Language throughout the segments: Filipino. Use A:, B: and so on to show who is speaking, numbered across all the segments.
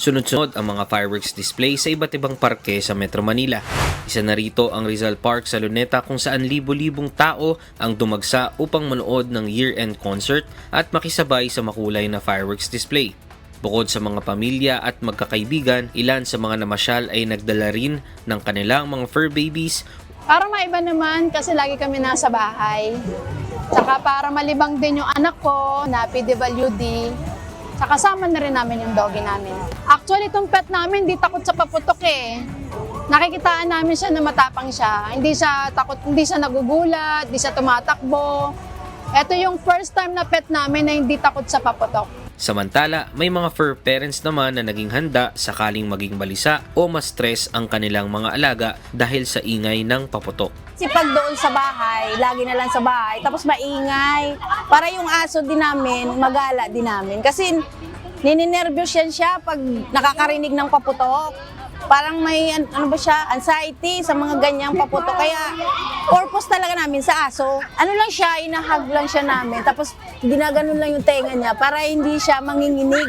A: Sunod-sunod ang mga fireworks display sa iba't ibang parke sa Metro Manila. Isa na rito ang Rizal Park sa Luneta kung saan libo-libong tao ang dumagsa upang manood ng year-end concert at makisabay sa makulay na fireworks display. Bukod sa mga pamilya at magkakaibigan, ilan sa mga namasyal ay nagdala rin ng kanilang mga fur babies.
B: Para maiba naman kasi lagi kami nasa bahay. Tsaka para malibang din yung anak ko na PWD. Tsaka kasama na rin namin yung doggy namin. Actually, itong pet namin, hindi takot sa paputok eh. Nakikitaan namin siya na matapang siya. Hindi siya takot, hindi siya nagugulat, hindi siya tumatakbo. Ito yung first time na pet namin na hindi takot sa paputok.
A: Samantala, may mga fur parents naman na naging handa sakaling maging balisa o ma-stress ang kanilang mga alaga dahil sa ingay ng paputok.
C: Kasi pag doon sa bahay, lagi na lang sa bahay, tapos maingay. Para yung aso din namin, magala din namin. Kasi nininervyos yan siya pag nakakarinig ng paputok. Parang may anxiety sa mga ganyang paputok. Kaya purpose talaga namin sa aso. Lang siya, inahag lang siya namin. Tapos ginaganon lang yung tenga niya para hindi siya manginginig.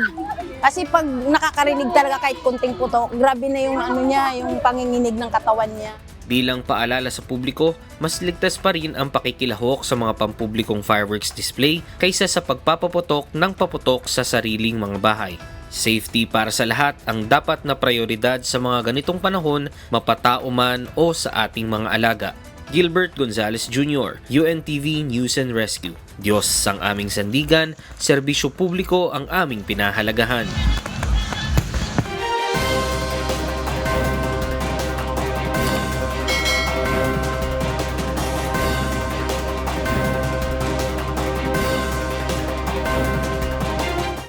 C: Kasi pag nakakarinig talaga kahit kunting putok, grabe na yung yung panginginig ng katawan niya.
A: Bilang paalala sa publiko, mas ligtas pa rin ang pakikilahok sa mga pampublikong fireworks display kaysa sa pagpapaputok ng paputok sa sariling mga bahay. Safety para sa lahat ang dapat na prioridad sa mga ganitong panahon, mapatao man o sa ating mga alaga. Gilbert Gonzalez Jr., UNTV News and Rescue. Diyos ang aming sandigan, serbisyo publiko ang aming pinahalagahan.